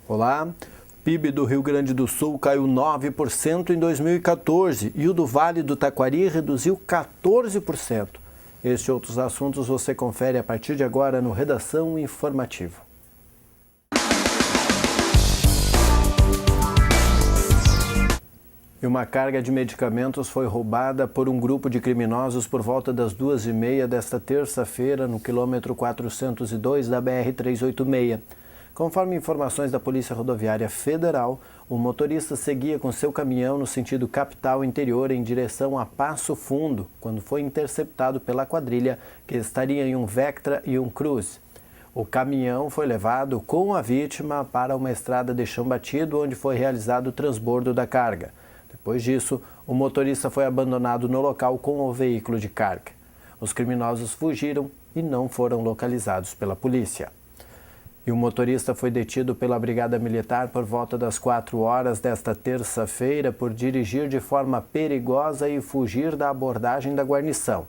Olá, o PIB do Rio Grande do Sul caiu 9% em 2014 e o do Vale do Taquari reduziu 14%. Este e outros assuntos você confere a partir de agora no Redação Informativo. E uma carga de medicamentos foi roubada por um grupo de criminosos por volta das 2h30 desta terça-feira no quilômetro 402 da BR-386. Conforme informações da Polícia Rodoviária Federal, o motorista seguia com seu caminhão no sentido capital-interior em direção a Passo Fundo, quando foi interceptado pela quadrilha que estaria em um Vectra e um Cruze. O caminhão foi levado com a vítima para uma estrada de chão batido, onde foi realizado o transbordo da carga. Depois disso, o motorista foi abandonado no local com o veículo de carga. Os criminosos fugiram e não foram localizados pela polícia. E o motorista foi detido pela Brigada Militar por volta das 4 horas desta terça-feira por dirigir de forma perigosa e fugir da abordagem da guarnição.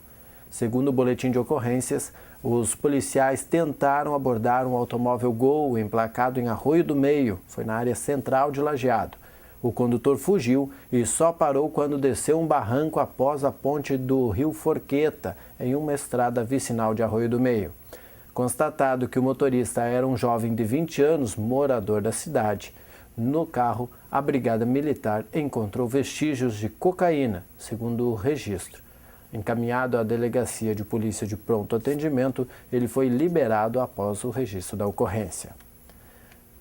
Segundo o boletim de ocorrências, os policiais tentaram abordar um automóvel Gol emplacado em Arroio do Meio, foi na área central de Lajeado. O condutor fugiu e só parou quando desceu um barranco após a ponte do Rio Forqueta, em uma estrada vicinal de Arroio do Meio. Constatado que o motorista era um jovem de 20 anos, morador da cidade, no carro, a Brigada Militar encontrou vestígios de cocaína, segundo o registro. Encaminhado à Delegacia de Polícia de Pronto Atendimento, ele foi liberado após o registro da ocorrência.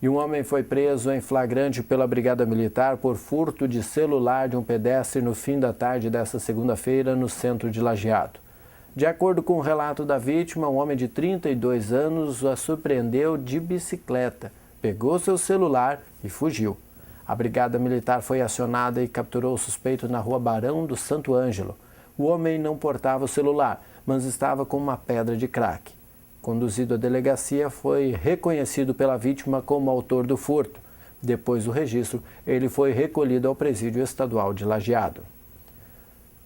E um homem foi preso em flagrante pela Brigada Militar por furto de celular de um pedestre no fim da tarde desta segunda-feira no centro de Lajeado. De acordo com o relato da vítima, um homem de 32 anos a surpreendeu de bicicleta, pegou seu celular e fugiu. A Brigada Militar foi acionada e capturou o suspeito na rua Barão do Santo Ângelo. O homem não portava o celular, mas estava com uma pedra de crack. Conduzido à delegacia, foi reconhecido pela vítima como autor do furto. Depois do registro, ele foi recolhido ao Presídio Estadual de Lajeado.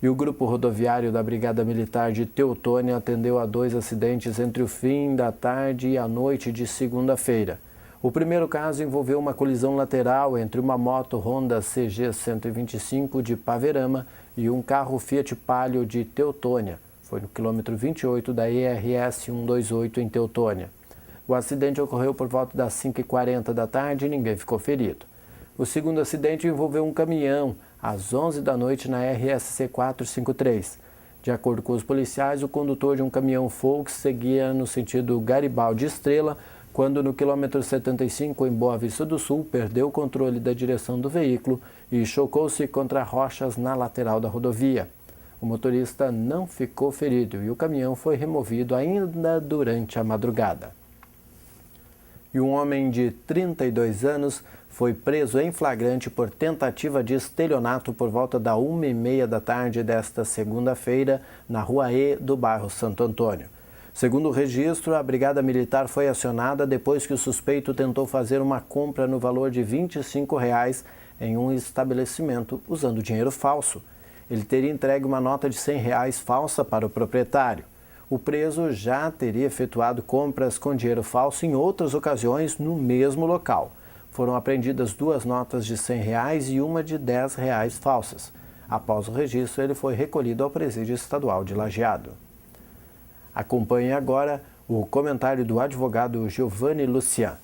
E o Grupo Rodoviário da Brigada Militar de Teutônia atendeu a 2 acidentes entre o fim da tarde e a noite de segunda-feira. O primeiro caso envolveu uma colisão lateral entre uma moto Honda CG 125 de Paverama e um carro Fiat Palio de Teutônia. Foi no quilômetro 28 da ERS 128 em Teutônia. O acidente ocorreu por volta das 5h40 da tarde e ninguém ficou ferido. O segundo acidente envolveu um caminhão às 11 da noite na RSC 453. De acordo com os policiais, o condutor de um caminhão Volks seguia no sentido Garibaldi Estrela, quando no quilômetro 75, em Boa Vista do Sul, perdeu o controle da direção do veículo e chocou-se contra rochas na lateral da rodovia. O motorista não ficou ferido e o caminhão foi removido ainda durante a madrugada. E um homem de 32 anos foi preso em flagrante por tentativa de estelionato por volta da 1h30 da tarde desta segunda-feira, na Rua E do bairro Santo Antônio. Segundo o registro, a Brigada Militar foi acionada depois que o suspeito tentou fazer uma compra no valor de R$ 25 em um estabelecimento usando dinheiro falso. Ele teria entregue uma nota de R$ 100 falsa para o proprietário. O preso já teria efetuado compras com dinheiro falso em outras ocasiões no mesmo local. Foram apreendidas 2 notas de R$ 100 e uma de R$ 10 falsas. Após o registro, ele foi recolhido ao Presídio Estadual de Lajeado. Acompanhe agora o comentário do advogado Giovanni Lucian.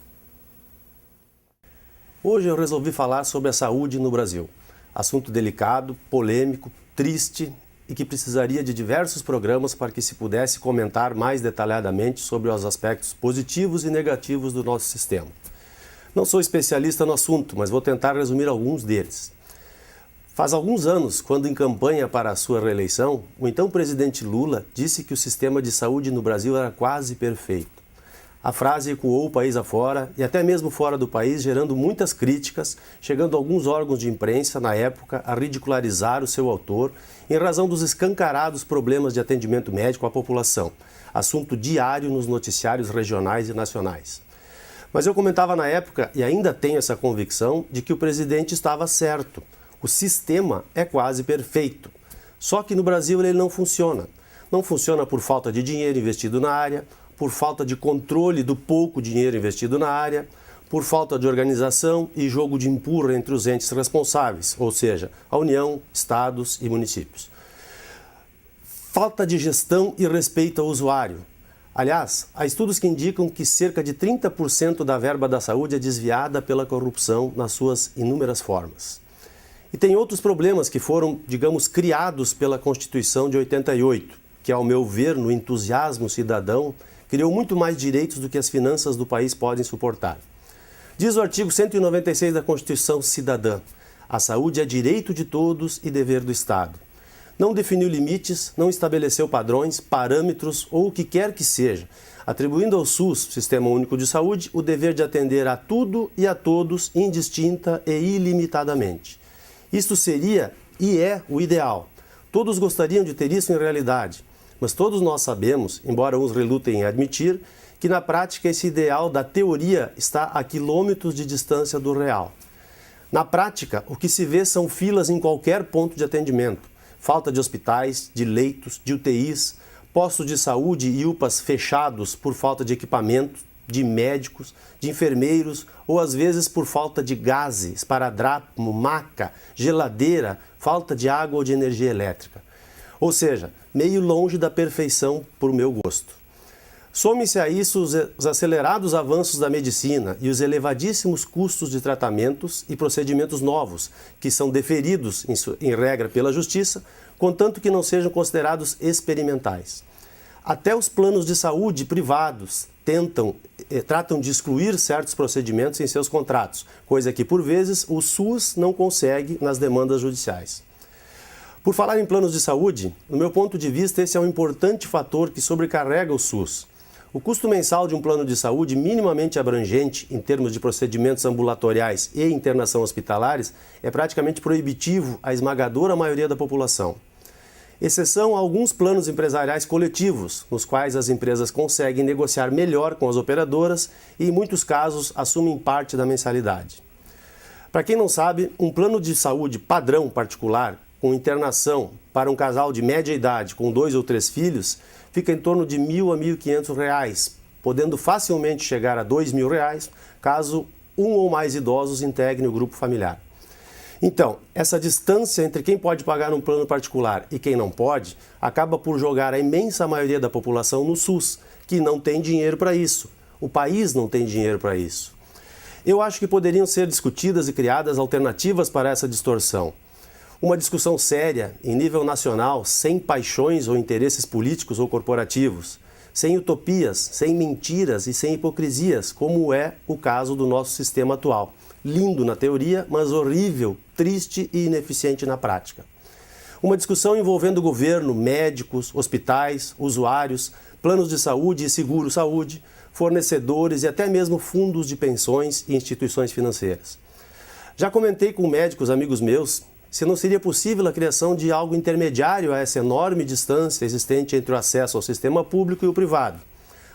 Hoje eu resolvi falar sobre a saúde no Brasil. Assunto delicado, polêmico, triste e que precisaria de diversos programas para que se pudesse comentar mais detalhadamente sobre os aspectos positivos e negativos do nosso sistema. Não sou especialista no assunto, mas vou tentar resumir alguns deles. Faz alguns anos, quando em campanha para a sua reeleição, o então presidente Lula disse que o sistema de saúde no Brasil era quase perfeito. A frase ecoou o país afora e até mesmo fora do país, gerando muitas críticas, chegando alguns órgãos de imprensa, na época, a ridicularizar o seu autor em razão dos escancarados problemas de atendimento médico à população, assunto diário nos noticiários regionais e nacionais. Mas eu comentava na época, e ainda tenho essa convicção, de que o presidente estava certo. O sistema é quase perfeito. Só que no Brasil ele não funciona. Não funciona por falta de dinheiro investido na área, por falta de controle do pouco dinheiro investido na área, por falta de organização e jogo de empurra entre os entes responsáveis, ou seja, a União, estados e municípios. Falta de gestão e respeito ao usuário. Aliás, há estudos que indicam que cerca de 30% da verba da saúde é desviada pela corrupção nas suas inúmeras formas. E tem outros problemas que foram, digamos, criados pela Constituição de 88, que, ao meu ver, no entusiasmo cidadão, criou muito mais direitos do que as finanças do país podem suportar. Diz o artigo 196 da Constituição Cidadã: a saúde é direito de todos e dever do Estado. Não definiu limites, não estabeleceu padrões, parâmetros ou o que quer que seja, atribuindo ao SUS, Sistema Único de Saúde, o dever de atender a tudo e a todos indistinta e ilimitadamente. Isto seria e é o ideal. Todos gostariam de ter isso em realidade, mas todos nós sabemos, embora uns relutem em admitir, que na prática esse ideal da teoria está a quilômetros de distância do real. Na prática, o que se vê são filas em qualquer ponto de atendimento, falta de hospitais, de leitos, de UTIs, postos de saúde e UPAs fechados por falta de equipamento, de médicos, de enfermeiros ou às vezes por falta de gás, esparadrapo, maca, geladeira, falta de água ou de energia elétrica. Ou seja, meio longe da perfeição por meu gosto. Some-se a isso os acelerados avanços da medicina e os elevadíssimos custos de tratamentos e procedimentos novos, que são deferidos, em regra, pela Justiça, contanto que não sejam considerados experimentais. Até os planos de saúde privados tratam de excluir certos procedimentos em seus contratos, coisa que, por vezes, o SUS não consegue nas demandas judiciais. Por falar em planos de saúde, no meu ponto de vista, esse é um importante fator que sobrecarrega o SUS. O custo mensal de um plano de saúde minimamente abrangente, em termos de procedimentos ambulatoriais e internação hospitalares, é praticamente proibitivo à esmagadora maioria da população. Exceção a alguns planos empresariais coletivos, nos quais as empresas conseguem negociar melhor com as operadoras e, em muitos casos, assumem parte da mensalidade. Para quem não sabe, um plano de saúde padrão particular, com internação para um casal de média idade com 2 ou 3 filhos, fica em torno de R$ 1.000 a R$ 1.500, podendo facilmente chegar a R$ 2.000, caso um ou mais idosos integrem o grupo familiar. Então, essa distância entre quem pode pagar um plano particular e quem não pode, acaba por jogar a imensa maioria da população no SUS, que não tem dinheiro para isso. O país não tem dinheiro para isso. Eu acho que poderiam ser discutidas e criadas alternativas para essa distorção. Uma discussão séria, em nível nacional, sem paixões ou interesses políticos ou corporativos, sem utopias, sem mentiras e sem hipocrisias, como é o caso do nosso sistema atual. Lindo na teoria, mas horrível, triste e ineficiente na prática. Uma discussão envolvendo governo, médicos, hospitais, usuários, planos de saúde e seguro-saúde, fornecedores e até mesmo fundos de pensões e instituições financeiras. Já comentei com médicos amigos meus se não seria possível a criação de algo intermediário a essa enorme distância existente entre o acesso ao sistema público e o privado.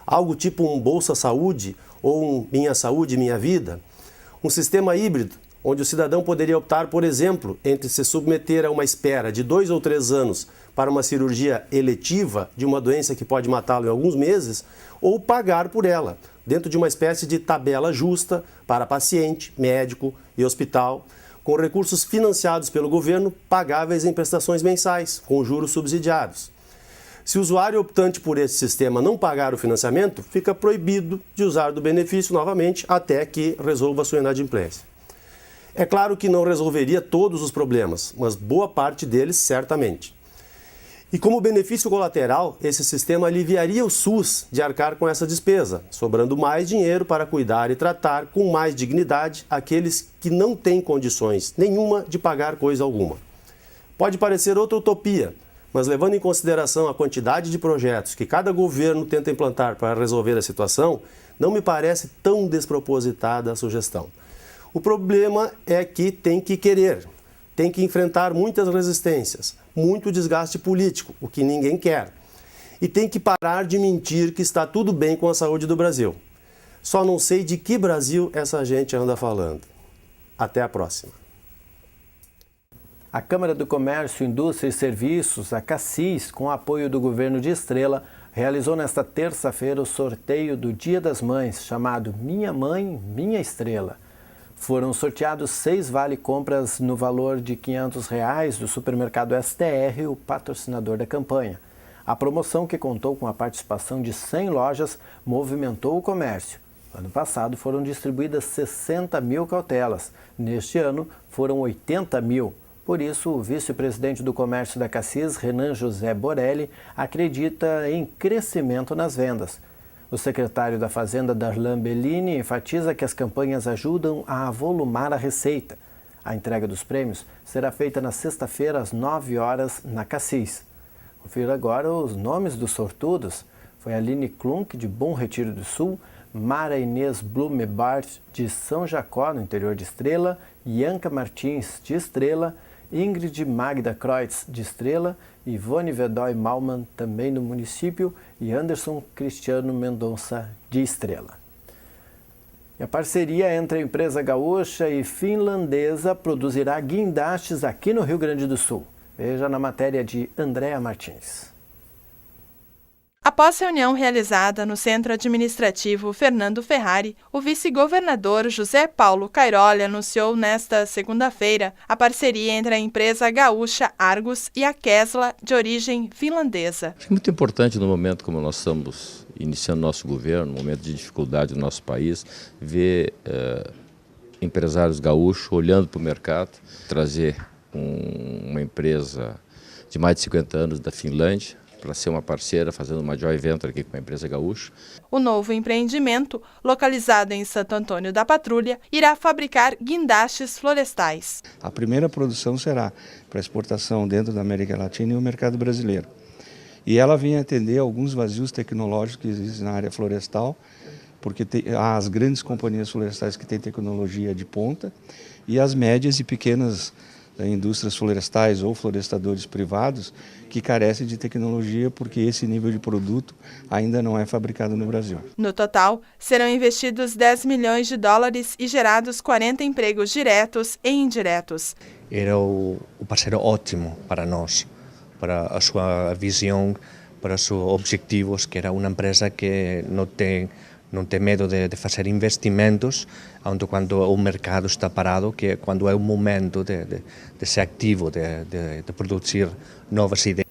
Algo tipo um Bolsa Saúde ou um Minha Saúde, Minha Vida. Um sistema híbrido, onde o cidadão poderia optar, por exemplo, entre se submeter a uma espera de 2 ou 3 anos para uma cirurgia eletiva de uma doença que pode matá-lo em alguns meses, ou pagar por ela, dentro de uma espécie de tabela justa para paciente, médico e hospital, com recursos financiados pelo governo, pagáveis em prestações mensais, com juros subsidiados. Se o usuário optante por esse sistema não pagar o financiamento, fica proibido de usar do benefício novamente até que resolva a sua inadimplência. É claro que não resolveria todos os problemas, mas boa parte deles certamente. E como benefício colateral, esse sistema aliviaria o SUS de arcar com essa despesa, sobrando mais dinheiro para cuidar e tratar com mais dignidade aqueles que não têm condições nenhuma de pagar coisa alguma. Pode parecer outra utopia, mas levando em consideração a quantidade de projetos que cada governo tenta implantar para resolver a situação, não me parece tão despropositada a sugestão. O problema é que tem que querer, tem que enfrentar muitas resistências, muito desgaste político, o que ninguém quer. E tem que parar de mentir que está tudo bem com a saúde do Brasil. Só não sei de que Brasil essa gente anda falando. Até a próxima. A Câmara do Comércio, Indústria e Serviços, a CACIS, com apoio do governo de Estrela, realizou nesta terça-feira o sorteio do Dia das Mães, chamado Minha Mãe, Minha Estrela. Foram sorteados 6 vale-compras no valor de R$ 500 do supermercado STR, o patrocinador da campanha. A promoção, que contou com a participação de 100 lojas, movimentou o comércio. Ano passado foram distribuídas 60 mil cautelas. Neste ano foram 80 mil. Por isso, o vice-presidente do comércio da CACIS, Renan José Borelli, acredita em crescimento nas vendas. O secretário da Fazenda, Darlan Bellini, enfatiza que as campanhas ajudam a avolumar a receita. A entrega dos prêmios será feita na sexta-feira, às 9 horas, na CACIS. Confira agora os nomes dos sortudos. Foi Aline Klunk, de Bom Retiro do Sul, Mara Inês Blumebart, de São Jacó, no interior de Estrela, Ianca Martins, de Estrela, Ingrid Magda Kreutz, de Estrela, Ivone Vedói Malman, também no município, e Anderson Cristiano Mendonça, de Estrela. E a parceria entre a empresa gaúcha e finlandesa produzirá guindastes aqui no Rio Grande do Sul. Veja na matéria de Andréa Martins. Após reunião realizada no Centro Administrativo Fernando Ferrari, o vice-governador José Paulo Cairoli anunciou nesta segunda-feira a parceria entre a empresa gaúcha Argus e a Kesla, de origem finlandesa. Acho muito importante no momento como nós estamos iniciando nosso governo, no momento de dificuldade do nosso país, ver empresários gaúchos olhando para o mercado, trazer uma empresa de mais de 50 anos da Finlândia, para ser uma parceira, fazendo uma joint venture aqui com a empresa gaúcha. O novo empreendimento, localizado em Santo Antônio da Patrulha, irá fabricar guindastes florestais. A primeira produção será para exportação dentro da América Latina e o mercado brasileiro. E ela vem atender alguns vazios tecnológicos que existem na área florestal, porque há as grandes companhias florestais que têm tecnologia de ponta e as médias e pequenas indústrias florestais ou florestadores privados que carecem de tecnologia porque esse nível de produto ainda não é fabricado no Brasil. No total, serão investidos 10 milhões de dólares e gerados 40 empregos diretos e indiretos. Era o parceiro ótimo para nós, para a sua visão, para os seus objetivos, que era uma empresa que não tem medo de fazer investimentos, quando o mercado está parado, que quando é o momento de ser ativo, de produzir novas ideias.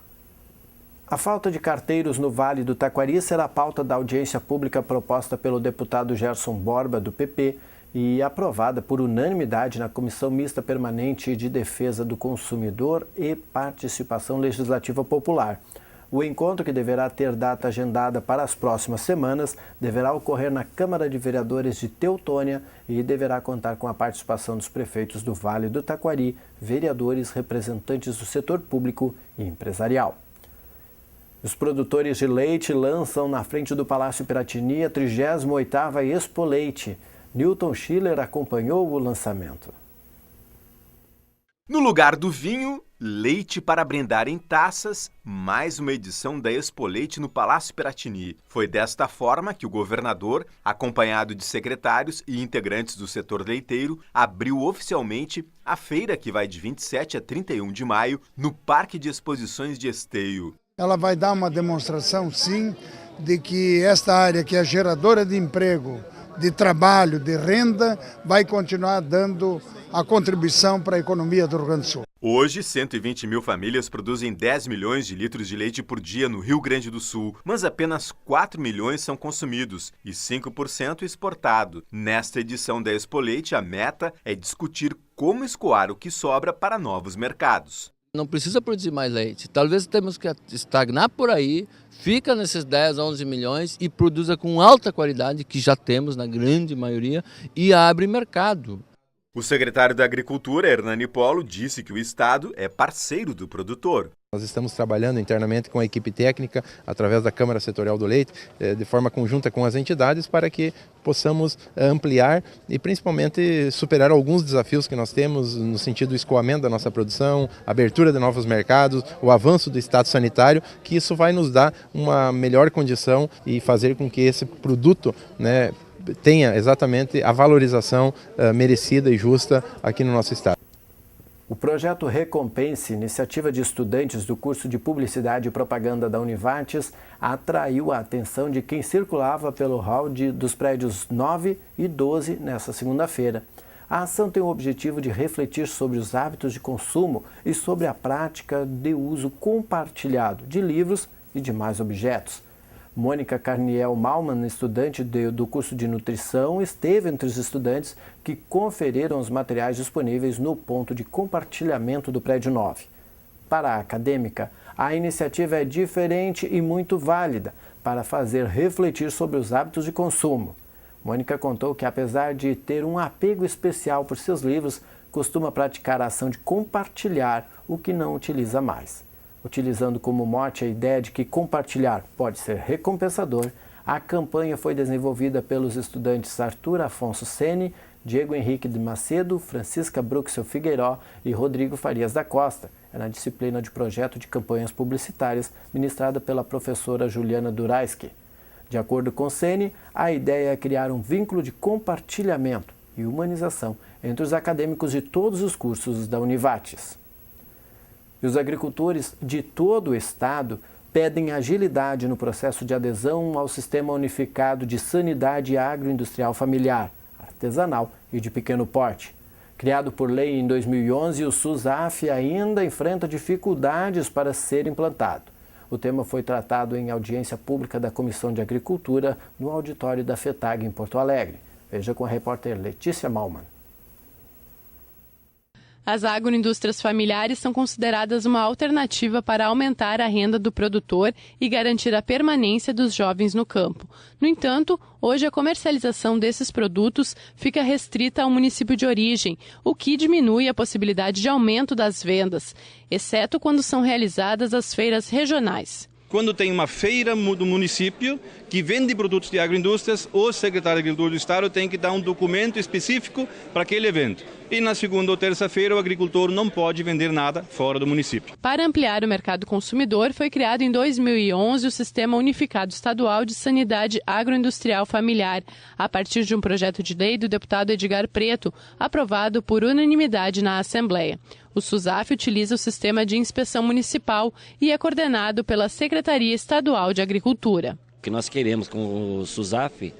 A falta de carteiros no Vale do Taquari será a pauta da audiência pública proposta pelo deputado Gerson Borba, do PP, e aprovada por unanimidade na Comissão Mista Permanente de Defesa do Consumidor e Participação Legislativa Popular. O encontro, que deverá ter data agendada para as próximas semanas, deverá ocorrer na Câmara de Vereadores de Teutônia e deverá contar com a participação dos prefeitos do Vale do Taquari, vereadores, representantes do setor público e empresarial. Os produtores de leite lançam na frente do Palácio Piratini a 38ª Expo Leite. Newton Schiller acompanhou o lançamento. No lugar do vinho, leite para brindar em taças, mais uma edição da Expo Leite no Palácio Piratini. Foi desta forma que o governador, acompanhado de secretários e integrantes do setor leiteiro, abriu oficialmente a feira, que vai de 27 a 31 de maio no Parque de Exposições de Esteio. Ela vai dar uma demonstração, sim, de que esta área, que é geradora de emprego, de trabalho, de renda, vai continuar dando a contribuição para a economia do Rio Grande do Sul. Hoje, 120 mil famílias produzem 10 milhões de litros de leite por dia no Rio Grande do Sul, mas apenas 4 milhões são consumidos e 5% exportado. Nesta edição da Expo Leite, a meta é discutir como escoar o que sobra para novos mercados. Não precisa produzir mais leite, talvez temos que estagnar por aí, fica nesses 10, 11 milhões e produza com alta qualidade, que já temos na grande maioria, e abre mercado. O secretário da Agricultura, Hernani Polo, disse que o Estado é parceiro do produtor. Nós estamos trabalhando internamente com a equipe técnica, através da Câmara Setorial do Leite, de forma conjunta com as entidades, para que possamos ampliar e principalmente superar alguns desafios que nós temos no sentido do escoamento da nossa produção, abertura de novos mercados, o avanço do estado sanitário, que isso vai nos dar uma melhor condição e fazer com que esse produto, tenha exatamente a valorização merecida e justa aqui no nosso estado. O projeto Recompense, iniciativa de estudantes do curso de Publicidade e Propaganda da Univates, atraiu a atenção de quem circulava pelo hall dos prédios 9 e 12 nesta segunda-feira. A ação tem o objetivo de refletir sobre os hábitos de consumo e sobre a prática de uso compartilhado de livros e demais objetos. Mônica Carniel Malman, estudante do curso de nutrição, esteve entre os estudantes que conferiram os materiais disponíveis no ponto de compartilhamento do prédio 9. Para a acadêmica, a iniciativa é diferente e muito válida para fazer refletir sobre os hábitos de consumo. Mônica contou que, apesar de ter um apego especial por seus livros, costuma praticar a ação de compartilhar o que não utiliza mais. Utilizando como mote a ideia de que compartilhar pode ser recompensador, a campanha foi desenvolvida pelos estudantes Arthur Afonso Sene, Diego Henrique de Macedo, Francisca Bruxel Figueiró e Rodrigo Farias da Costa. É na disciplina de projeto de campanhas publicitárias ministrada pela professora Juliana Duraiski. De acordo com Sene, a ideia é criar um vínculo de compartilhamento e humanização entre os acadêmicos de todos os cursos da Univates. E os agricultores de todo o estado pedem agilidade no processo de adesão ao Sistema Unificado de Sanidade Agroindustrial Familiar, artesanal e de pequeno porte. Criado por lei em 2011, o SUSAF ainda enfrenta dificuldades para ser implantado. O tema foi tratado em audiência pública da Comissão de Agricultura no auditório da FETAG em Porto Alegre. Veja com a repórter Letícia Malman. As agroindústrias familiares são consideradas uma alternativa para aumentar a renda do produtor e garantir a permanência dos jovens no campo. No entanto, hoje a comercialização desses produtos fica restrita ao município de origem, o que diminui a possibilidade de aumento das vendas, exceto quando são realizadas as feiras regionais. Quando tem uma feira do município que vende produtos de agroindústrias, o secretário de Agricultura do Estado tem que dar um documento específico para aquele evento. E na segunda ou terça-feira o agricultor não pode vender nada fora do município. Para ampliar o mercado consumidor, foi criado em 2011 o Sistema Unificado Estadual de Sanidade Agroindustrial Familiar, a partir de um projeto de lei do deputado Edgar Preto, aprovado por unanimidade na Assembleia. O SUSAF utiliza o sistema de inspeção municipal e é coordenado pela Secretaria Estadual de Agricultura. O que nós queremos com o SUSAF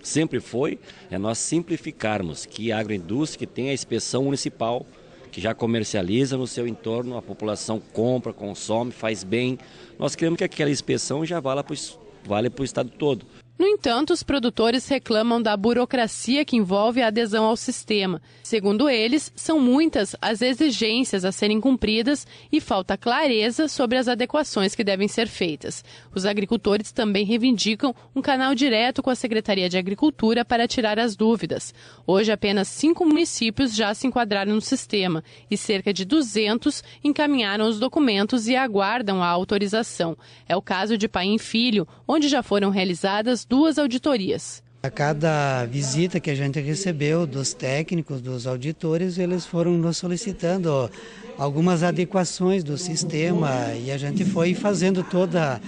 sempre foi nós simplificarmos que a agroindústria que tem a inspeção municipal, que já comercializa no seu entorno, a população compra, consome, faz bem. Nós queremos que aquela inspeção já vale para o estado todo. No entanto, os produtores reclamam da burocracia que envolve a adesão ao sistema. Segundo eles, são muitas as exigências a serem cumpridas e falta clareza sobre as adequações que devem ser feitas. Os agricultores também reivindicam um canal direto com a Secretaria de Agricultura para tirar as dúvidas. Hoje, apenas 5 municípios já se enquadraram no sistema e cerca de 200 encaminharam os documentos e aguardam a autorização. É o caso de Paim Filho, onde já foram realizadas 2 auditorias. A cada visita que a gente recebeu dos técnicos, dos auditores, eles foram nos solicitando algumas adequações do sistema e a gente foi fazendo toda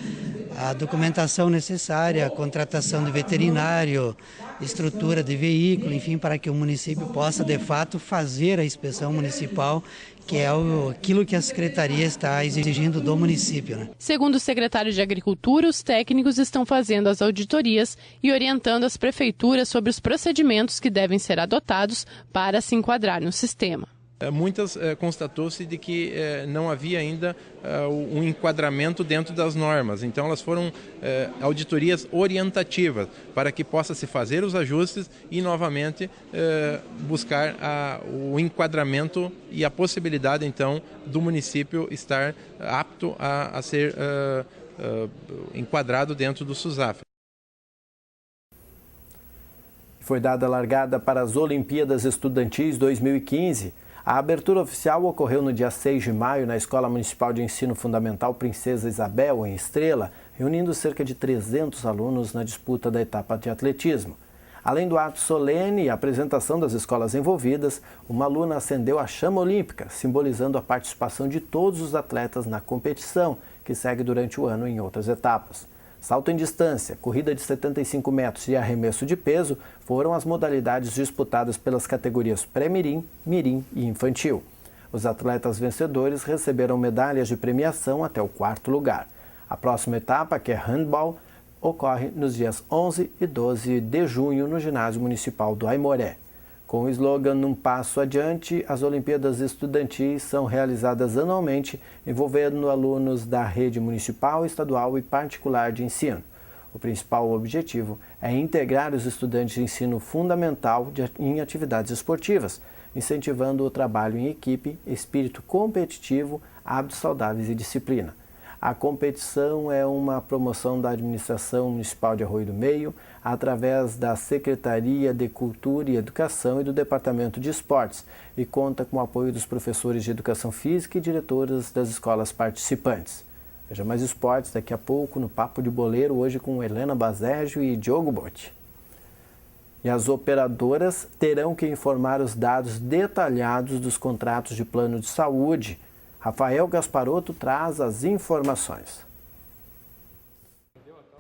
a documentação necessária, a contratação de veterinário, estrutura de veículo, enfim, para que o município possa de fato fazer a inspeção municipal, que é aquilo que a Secretaria está exigindo do município, né? Segundo o secretário de Agricultura, os técnicos estão fazendo as auditorias e orientando as prefeituras sobre os procedimentos que devem ser adotados para se enquadrar no sistema. Muitas constatou-se de que não havia ainda um enquadramento dentro das normas. Então elas foram auditorias orientativas para que possa se fazer os ajustes e novamente buscar o enquadramento e a possibilidade então do município estar apto a ser enquadrado dentro do SUSAF. Foi dada a largada para as Olimpíadas Estudantis 2015. A abertura oficial ocorreu no dia 6 de maio na Escola Municipal de Ensino Fundamental Princesa Isabel, em Estrela, reunindo cerca de 300 alunos na disputa da etapa de atletismo. Além do ato solene e a apresentação das escolas envolvidas, uma aluna acendeu a chama olímpica, simbolizando a participação de todos os atletas na competição, que segue durante o ano em outras etapas. Salto em distância, corrida de 75 metros e arremesso de peso foram as modalidades disputadas pelas categorias pré-mirim, mirim e infantil. Os atletas vencedores receberam medalhas de premiação até o 4º lugar. A próxima etapa, que é handball, ocorre nos dias 11 e 12 de junho no ginásio municipal do Aimoré. Com o slogan "Um passo adiante", as Olimpíadas Estudantis são realizadas anualmente, envolvendo alunos da rede municipal, estadual e particular de ensino. O principal objetivo é integrar os estudantes de ensino fundamental em atividades esportivas, incentivando o trabalho em equipe, espírito competitivo, hábitos saudáveis e disciplina. A competição é uma promoção da Administração Municipal de Arroio do Meio, através da Secretaria de Cultura e Educação e do Departamento de Esportes, e conta com o apoio dos professores de Educação Física e diretores das escolas participantes. Veja mais esportes daqui a pouco no Papo de Boleiro, hoje com Helena Bazégio e Diogo Botti. E as operadoras terão que informar os dados detalhados dos contratos de plano de saúde. Rafael Gasparotto traz as informações.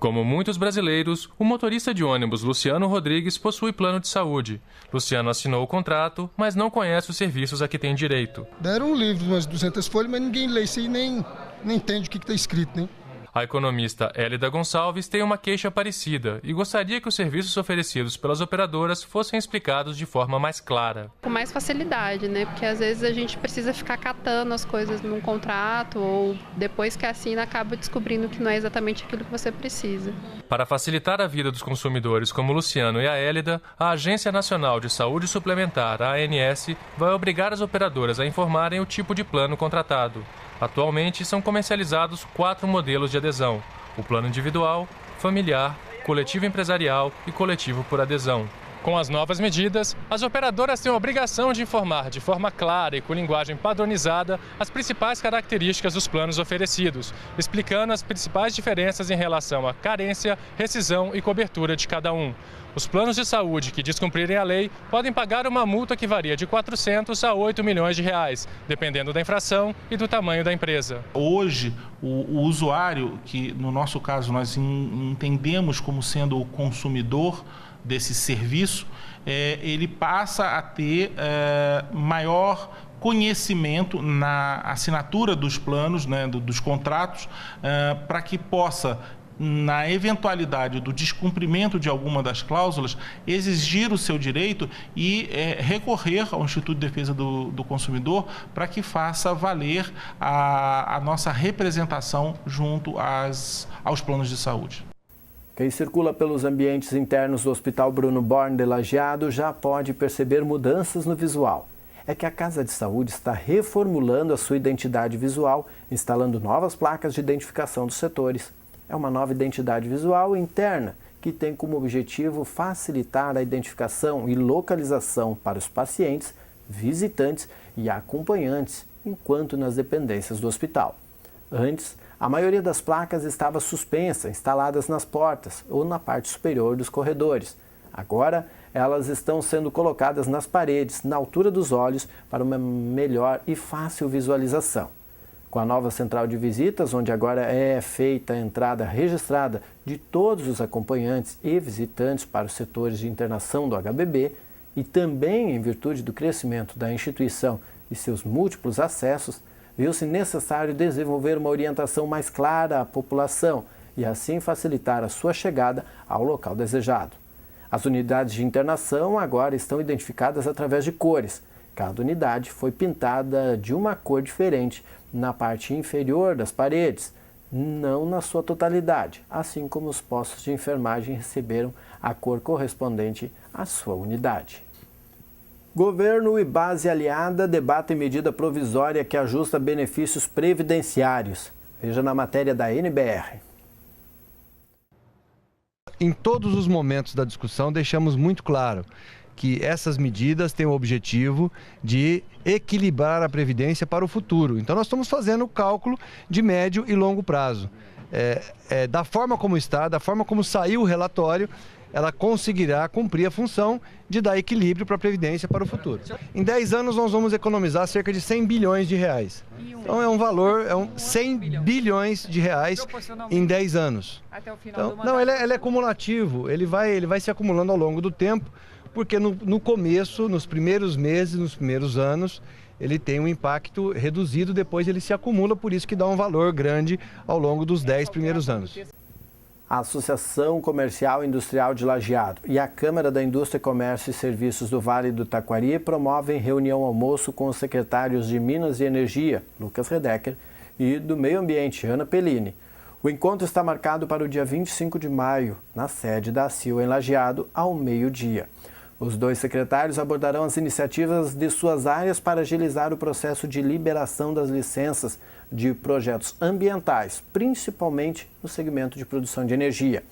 Como muitos brasileiros, o motorista de ônibus Luciano Rodrigues possui plano de saúde. Luciano assinou o contrato, mas não conhece os serviços a que tem direito. Deram um livro, umas 200 folhas, mas ninguém lê isso e nem entende o que está escrito, né? A economista Hélida Gonçalves tem uma queixa parecida e gostaria que os serviços oferecidos pelas operadoras fossem explicados de forma mais clara. Com mais facilidade, né? Porque às vezes a gente precisa ficar catando as coisas num contrato ou depois que assina acaba descobrindo que não é exatamente aquilo que você precisa. Para facilitar a vida dos consumidores como o Luciano e a Hélida, a Agência Nacional de Saúde Suplementar, a ANS, vai obrigar as operadoras a informarem o tipo de plano contratado. Atualmente, são comercializados 4 modelos de adesão: o plano individual, familiar, coletivo empresarial e coletivo por adesão. Com as novas medidas, as operadoras têm a obrigação de informar de forma clara e com linguagem padronizada as principais características dos planos oferecidos, explicando as principais diferenças em relação à carência, rescisão e cobertura de cada um. Os planos de saúde que descumprirem a lei podem pagar uma multa que varia de 400 a 8 milhões de reais, dependendo da infração e do tamanho da empresa. Hoje, o usuário, que no nosso caso nós entendemos como sendo o consumidor desse serviço, ele passa a ter maior conhecimento na assinatura dos planos, né, dos contratos, para que possa, na eventualidade do descumprimento de alguma das cláusulas, exigir o seu direito e recorrer ao Instituto de Defesa do Consumidor para que faça valer a nossa representação junto aos planos de saúde. Quem circula pelos ambientes internos do Hospital Bruno Born de Lajeado já pode perceber mudanças no visual. É que a Casa de Saúde está reformulando a sua identidade visual, instalando novas placas de identificação dos setores. É uma nova identidade visual interna que tem como objetivo facilitar a identificação e localização para os pacientes, visitantes e acompanhantes, enquanto nas dependências do hospital. Antes, a maioria das placas estava suspensa, instaladas nas portas ou na parte superior dos corredores. Agora, elas estão sendo colocadas nas paredes, na altura dos olhos, para uma melhor e fácil visualização. Com a nova central de visitas, onde agora é feita a entrada registrada de todos os acompanhantes e visitantes para os setores de internação do HBB, e também em virtude do crescimento da instituição e seus múltiplos acessos, viu-se necessário desenvolver uma orientação mais clara à população e assim facilitar a sua chegada ao local desejado. As unidades de internação agora estão identificadas através de cores. Cada unidade foi pintada de uma cor diferente na parte inferior das paredes, não na sua totalidade, assim como os postos de enfermagem receberam a cor correspondente à sua unidade. Governo e base aliada debatem medida provisória que ajusta benefícios previdenciários. Veja na matéria da NBR. Em todos os momentos da discussão, deixamos muito claro que essas medidas têm o objetivo de equilibrar a Previdência para o futuro. Então, nós estamos fazendo o cálculo de médio e longo prazo. Da forma como está, da forma como saiu o relatório, ela conseguirá cumprir a função de dar equilíbrio para a Previdência para o futuro. Em 10 anos nós vamos economizar cerca de 100 bilhões de reais. Então é um valor, 100 bilhões de reais em 10 anos. Então, não, ele é cumulativo, ele vai se acumulando ao longo do tempo, porque no começo, nos primeiros meses, nos primeiros anos, ele tem um impacto reduzido, depois ele se acumula, por isso que dá um valor grande ao longo dos 10 primeiros anos. A Associação Comercial e Industrial de Lajeado e a Câmara da Indústria, Comércio e Serviços do Vale do Taquari promovem reunião almoço com os secretários de Minas e Energia, Lucas Redecker, e do Meio Ambiente, Ana Pellini. O encontro está marcado para o dia 25 de maio, na sede da ACIL em Lajeado, ao meio-dia. Os dois secretários abordarão as iniciativas de suas áreas para agilizar o processo de liberação das licenças de projetos ambientais, principalmente no segmento de produção de energia.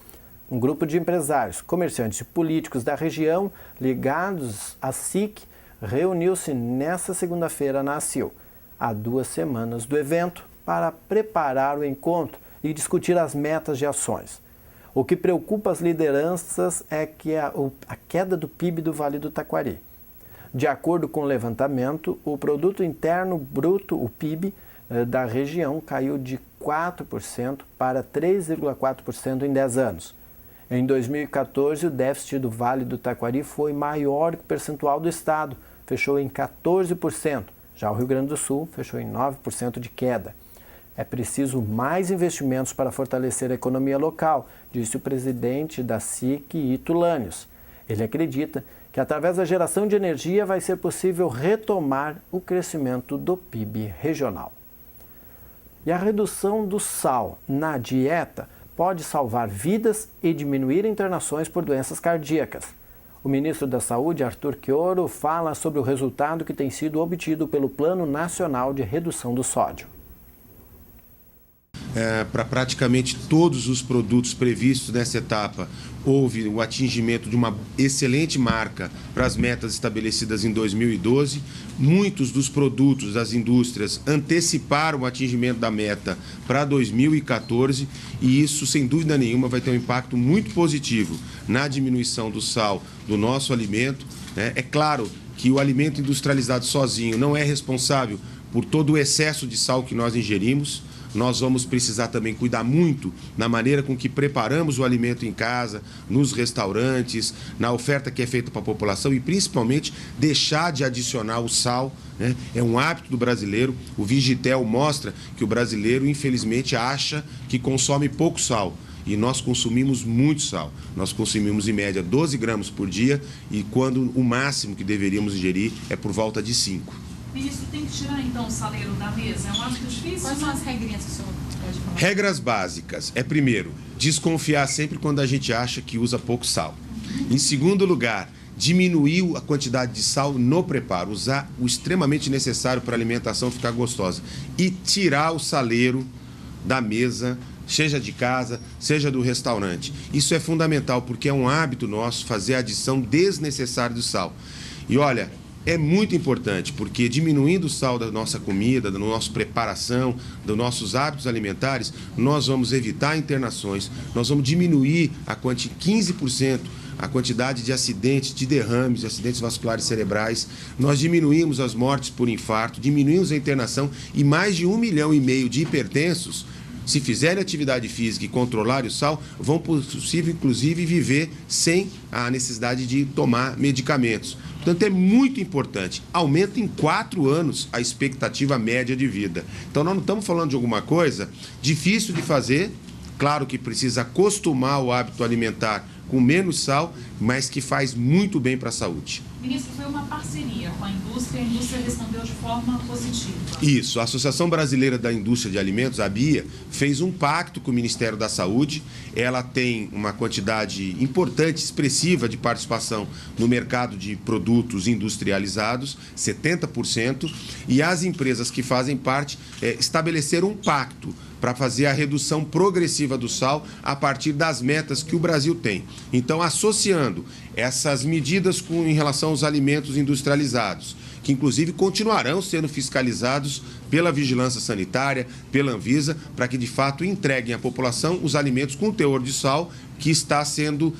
Um grupo de empresários, comerciantes e políticos da região ligados à SIC reuniu-se nesta segunda-feira na ACIL, há 2 semanas do evento, para preparar o encontro e discutir as metas de ações. O que preocupa as lideranças é que a queda do PIB do Vale do Taquari. De acordo com o levantamento, o Produto Interno Bruto, o PIB, da região caiu de 4% para 3,4% em 10 anos. Em 2014, o déficit do Vale do Taquari foi maior que o percentual do estado, fechou em 14%. Já o Rio Grande do Sul fechou em 9% de queda. É preciso mais investimentos para fortalecer a economia local, disse o presidente da SIC, Ito Lânios. Ele acredita que através da geração de energia vai ser possível retomar o crescimento do PIB regional. E a redução do sal na dieta pode salvar vidas e diminuir internações por doenças cardíacas. O ministro da Saúde, Arthur Chioro, fala sobre o resultado que tem sido obtido pelo Plano Nacional de Redução do Sódio. Para praticamente todos os produtos previstos nessa etapa, houve o atingimento de uma excelente marca para as metas estabelecidas em 2012. Muitos dos produtos das indústrias anteciparam o atingimento da meta para 2014 e isso, sem dúvida nenhuma, vai ter um impacto muito positivo na diminuição do sal do nosso alimento. É claro que o alimento industrializado sozinho não é responsável por todo o excesso de sal que nós ingerimos. Nós vamos precisar também cuidar muito na maneira com que preparamos o alimento em casa, nos restaurantes, na oferta que é feita para a população e principalmente deixar de adicionar o sal, né? É um hábito do brasileiro. O Vigitel mostra que o brasileiro, infelizmente, acha que consome pouco sal. E nós consumimos muito sal. Nós consumimos, em média, 12 gramas por dia e quando o máximo que deveríamos ingerir é por volta de 5. Ministro, tem que tirar então o saleiro da mesa? É um hábito difícil? Quais são as regrinhas que o senhor pode falar? Regras básicas. Primeiro, desconfiar sempre quando a gente acha que usa pouco sal. Em segundo lugar, diminuir a quantidade de sal no preparo, usar o extremamente necessário para a alimentação ficar gostosa. E tirar o saleiro da mesa, seja de casa, seja do restaurante. Isso é fundamental porque é um hábito nosso fazer a adição desnecessária do sal. E olha, é muito importante, porque diminuindo o sal da nossa comida, da nossa preparação, dos nossos hábitos alimentares, nós vamos evitar internações, nós vamos diminuir 15% a quantidade de acidentes, de derrames, de acidentes vasculares cerebrais, nós diminuímos as mortes por infarto, diminuímos a internação e mais de 1,5 milhão de hipertensos, se fizerem atividade física e controlarem o sal, vão possível, inclusive, viver sem a necessidade de tomar medicamentos. Portanto, é muito importante. Aumenta em 4 anos a expectativa média de vida. Então, nós não estamos falando de alguma coisa difícil de fazer. Claro que precisa acostumar o hábito alimentar com menos sal, mas que faz muito bem para a saúde. Ministro, foi uma parceria com a indústria respondeu de forma positiva. Isso, a Associação Brasileira da Indústria de Alimentos, a ABIA, fez um pacto com o Ministério da Saúde. Ela tem uma quantidade importante, expressiva de participação no mercado de produtos industrializados, 70%, e as empresas que fazem parte estabeleceram um pacto para fazer a redução progressiva do sal a partir das metas que o Brasil tem. Então, associando essas medidas em relação aos alimentos industrializados, que inclusive continuarão sendo fiscalizados pela Vigilância Sanitária, pela Anvisa, para que de fato entreguem à população os alimentos com teor de sal que está sendo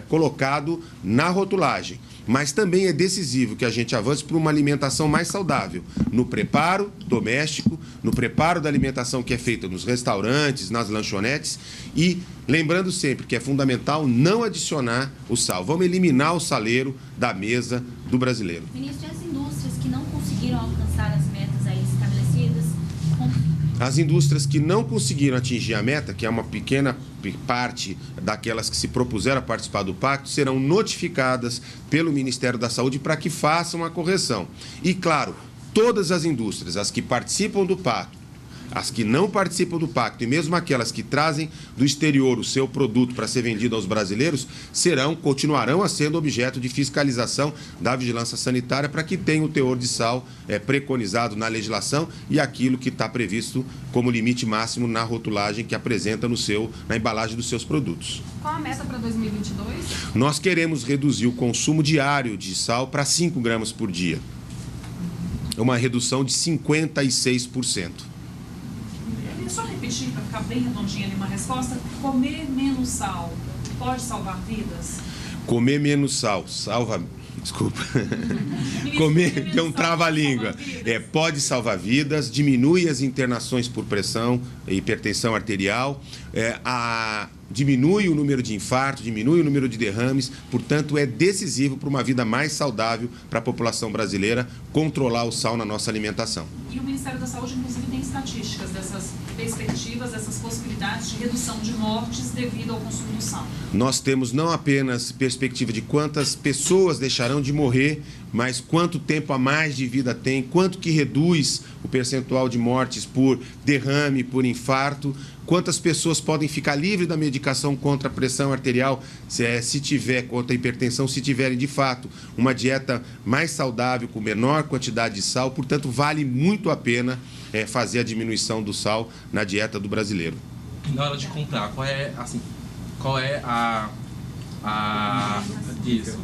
colocado na rotulagem. Mas também é decisivo que a gente avance para uma alimentação mais saudável, no preparo doméstico, no preparo da alimentação que é feita nos restaurantes, nas lanchonetes, e lembrando sempre que é fundamental não adicionar o sal. Vamos eliminar o saleiro da mesa do brasileiro. Ministro, e as indústrias que não conseguiram alcançar as metas aí estabelecidas? As indústrias que não conseguiram atingir a meta, que é uma pequena parte daquelas que se propuseram a participar do pacto, serão notificadas pelo Ministério da Saúde para que façam a correção. E, claro, todas as indústrias, as que participam do pacto, as que não participam do pacto e mesmo aquelas que trazem do exterior o seu produto para ser vendido aos brasileiros, continuarão a sendo objeto de fiscalização da vigilância sanitária para que tenha o teor de sal preconizado na legislação e aquilo que está previsto como limite máximo na rotulagem que apresenta na embalagem dos seus produtos. Qual a meta para 2022? Nós queremos reduzir o consumo diário de sal para 5 gramas por dia. É uma redução de 56%. Só repetir, para ficar bem redondinha ali uma resposta, comer menos sal pode salvar vidas? Comer menos sal salva... Desculpa. Comer, tem um trava-língua. Pode salvar vidas, diminui as internações por pressão, hipertensão arterial, diminui o número de infartos, diminui o número de derrames, portanto é decisivo para uma vida mais saudável para a população brasileira controlar o sal na nossa alimentação. E o Ministério da Saúde, inclusive, tem estatísticas dessas perspectivas, dessas possibilidades de redução de mortes devido ao consumo do sal. Nós temos não apenas perspectiva de quantas pessoas deixarão de morrer, mas quanto tempo a mais de vida tem, quanto que reduz o percentual de mortes por derrame, por infarto, quantas pessoas podem ficar livres da medicação contra a pressão arterial, se tiver, contra a hipertensão, se tiverem de fato uma dieta mais saudável, com menor quantidade de sal. Portanto, vale muito a pena fazer a diminuição do sal na dieta do brasileiro. Na hora de comprar, qual é isso?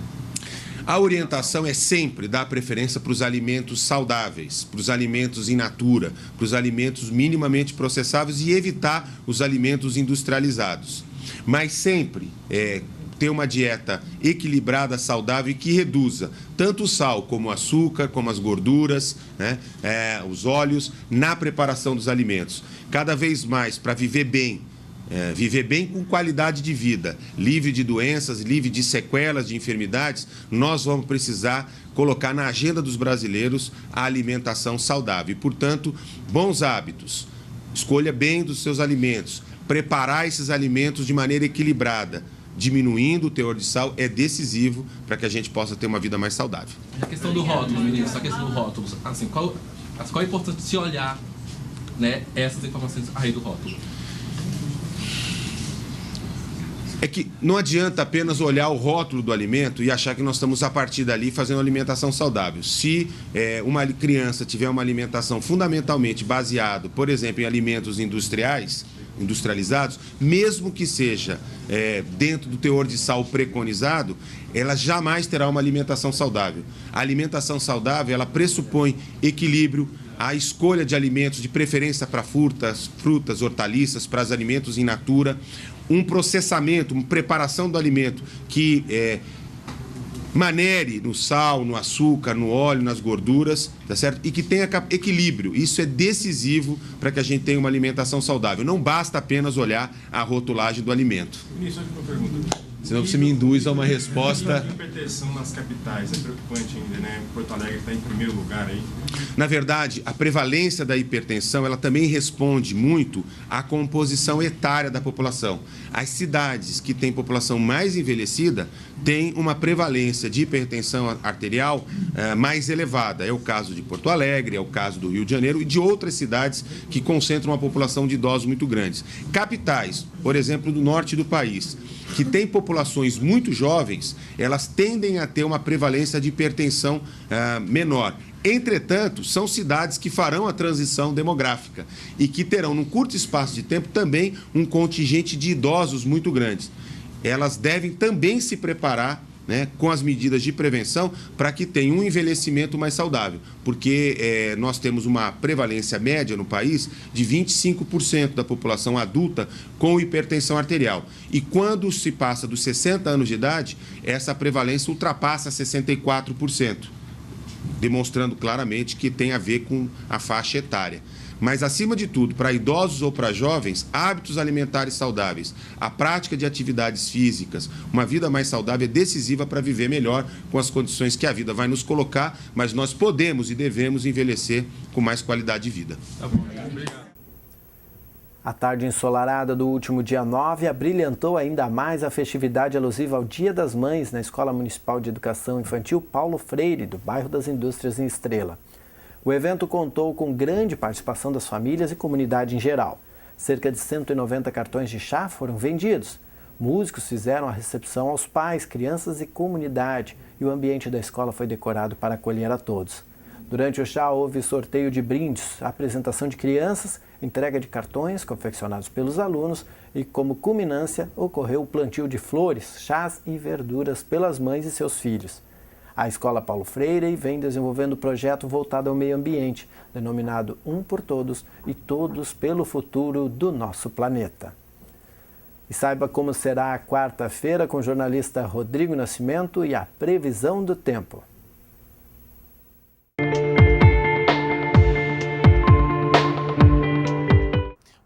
A orientação é sempre dar preferência para os alimentos saudáveis, para os alimentos in natura, para os alimentos minimamente processáveis e evitar os alimentos industrializados. Mas sempre ter uma dieta equilibrada, saudável e que reduza tanto o sal como o açúcar, como as gorduras, os óleos, na preparação dos alimentos. Cada vez mais, para viver bem com qualidade de vida, livre de doenças, livre de sequelas, de enfermidades, nós vamos precisar colocar na agenda dos brasileiros a alimentação saudável. E, portanto, bons hábitos, escolha bem dos seus alimentos, preparar esses alimentos de maneira equilibrada, diminuindo o teor de sal, é decisivo para que a gente possa ter uma vida mais saudável. A questão do rótulo, ministro, a questão do rótulo, qual é a importância de se olhar essas informações aí do rótulo? É que não adianta apenas olhar o rótulo do alimento e achar que nós estamos, a partir dali, fazendo uma alimentação saudável. Se uma criança tiver uma alimentação fundamentalmente baseada, por exemplo, em alimentos industrializados, mesmo que seja dentro do teor de sal preconizado, ela jamais terá uma alimentação saudável. A alimentação saudável, ela pressupõe equilíbrio, a escolha de alimentos de preferência para frutas, hortaliças, para os alimentos in natura, um processamento, uma preparação do alimento que manere no sal, no açúcar, no óleo, nas gorduras, tá certo? E que tenha equilíbrio. Isso é decisivo para que a gente tenha uma alimentação saudável. Não basta apenas olhar a rotulagem do alimento. Ministro, uma pergunta. Senão você me induz a uma resposta. A hipertensão nas capitais é preocupante ainda, né? Porto Alegre está em primeiro lugar aí. Na verdade, a prevalência da hipertensão, ela também responde muito à composição etária da população. As cidades que têm população mais envelhecida têm uma prevalência de hipertensão arterial mais elevada. É o caso de Porto Alegre, é o caso do Rio de Janeiro e de outras cidades que concentram uma população de idosos muito grandes. Capitais, por exemplo, do norte do país, que têm populações muito jovens, elas tendem a ter uma prevalência de hipertensão menor. Entretanto, são cidades que farão a transição demográfica e que terão, num curto espaço de tempo, também um contingente de idosos muito grande. Elas devem também se preparar né, com as medidas de prevenção para que tenha um envelhecimento mais saudável, porque nós temos uma prevalência média no país de 25% da população adulta com hipertensão arterial. E quando se passa dos 60 anos de idade, essa prevalência ultrapassa 64%, demonstrando claramente que tem a ver com a faixa etária. Mas, acima de tudo, para idosos ou para jovens, hábitos alimentares saudáveis, a prática de atividades físicas, uma vida mais saudável é decisiva para viver melhor com as condições que a vida vai nos colocar, mas nós podemos e devemos envelhecer com mais qualidade de vida. Tá bom, obrigado. A tarde ensolarada do último dia 9 abrilhantou ainda mais a festividade alusiva ao Dia das Mães na Escola Municipal de Educação Infantil Paulo Freire, do bairro das Indústrias em Estrela. O evento contou com grande participação das famílias e comunidade em geral. Cerca de 190 cartões de chá foram vendidos. Músicos fizeram a recepção aos pais, crianças e comunidade, e o ambiente da escola foi decorado para acolher a todos. Durante o chá houve sorteio de brindes, apresentação de crianças, entrega de cartões confeccionados pelos alunos e, como culminância, ocorreu o plantio de flores, chás e verduras pelas mães e seus filhos. A Escola Paulo Freire vem desenvolvendo um projeto voltado ao meio ambiente, denominado Um por Todos e Todos pelo Futuro do Nosso Planeta. E saiba como será a quarta-feira com o jornalista Rodrigo Nascimento e a previsão do tempo.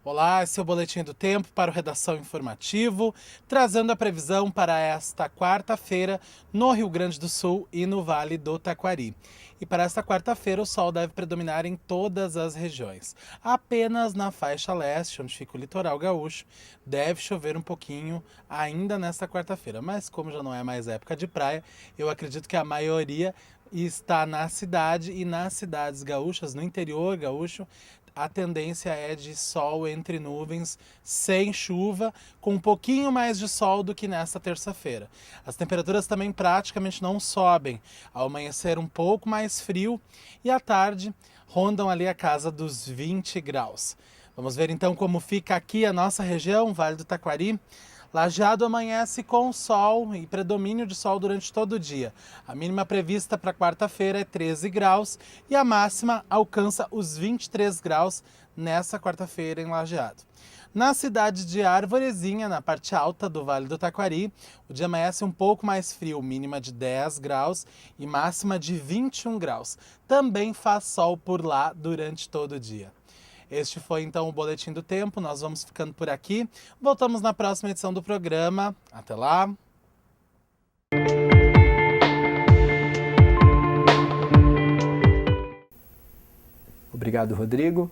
Olá, esse é o Boletim do Tempo para o Redação Informativo, trazendo a previsão para esta quarta-feira no Rio Grande do Sul e no Vale do Taquari. E para esta quarta-feira o sol deve predominar em todas as regiões. Apenas na faixa leste, onde fica o litoral gaúcho, deve chover um pouquinho ainda nesta quarta-feira. Mas como já não é mais época de praia, eu acredito que a maioria está na cidade e nas cidades gaúchas, no interior gaúcho, a tendência é de sol entre nuvens, sem chuva, com um pouquinho mais de sol do que nesta terça-feira. As temperaturas também praticamente não sobem, ao amanhecer um pouco mais frio e à tarde rondam ali a casa dos 20 graus. Vamos ver então como fica aqui a nossa região, Vale do Taquari. Lajeado amanhece com sol e predomínio de sol durante todo o dia. A mínima prevista para quarta-feira é 13 graus e a máxima alcança os 23 graus nessa quarta-feira em Lajeado. Na cidade de Arvorezinha, na parte alta do Vale do Taquari, o dia amanhece um pouco mais frio, mínima de 10 graus e máxima de 21 graus. Também faz sol por lá durante todo o dia. Este foi então o Boletim do Tempo, nós vamos ficando por aqui. Voltamos na próxima edição do programa. Até lá! Obrigado, Rodrigo.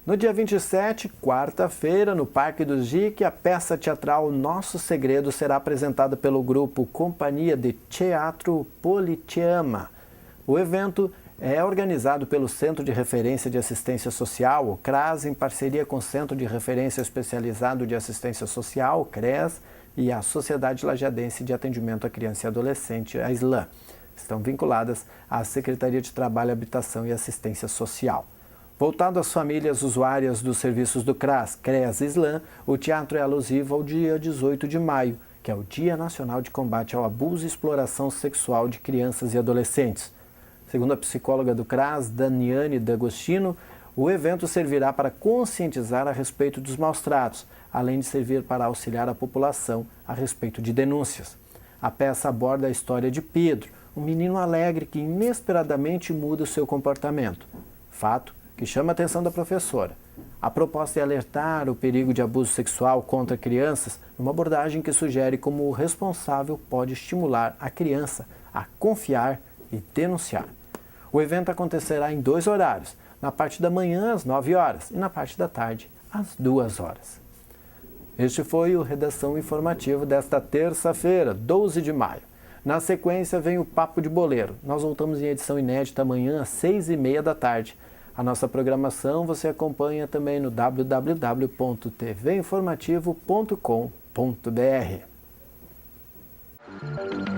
No dia 27, quarta-feira, no Parque do Jique, a peça teatral Nosso Segredo será apresentada pelo grupo Companhia de Teatro Politeama. O evento é organizado pelo Centro de Referência de Assistência Social, o CRAS, em parceria com o Centro de Referência Especializado de Assistência Social, o CRES, e a Sociedade Lajeadense de Atendimento à Criança e Adolescente, a SLAM. Estão vinculadas à Secretaria de Trabalho, Habitação e Assistência Social. Voltado às famílias usuárias dos serviços do CRAS, CRES e SLAM, o teatro é alusivo ao dia 18 de maio, que é o Dia Nacional de Combate ao Abuso e Exploração Sexual de Crianças e Adolescentes. Segundo a psicóloga do CRAS, Daniane D'Agostino, o evento servirá para conscientizar a respeito dos maus-tratos, além de servir para auxiliar a população a respeito de denúncias. A peça aborda a história de Pedro, um menino alegre que inesperadamente muda o seu comportamento. Fato que chama a atenção da professora. A proposta é alertar o perigo de abuso sexual contra crianças, numa abordagem que sugere como o responsável pode estimular a criança a confiar e denunciar. O evento acontecerá em 2 horários, na parte da manhã às 9 horas e na parte da tarde às 2 horas. Este foi o Redação Informativo desta terça-feira, 12 de maio. Na sequência vem o Papo de Boleiro. Nós voltamos em edição inédita amanhã às 6h30 da tarde. A nossa programação você acompanha também no www.tvinformativo.com.br.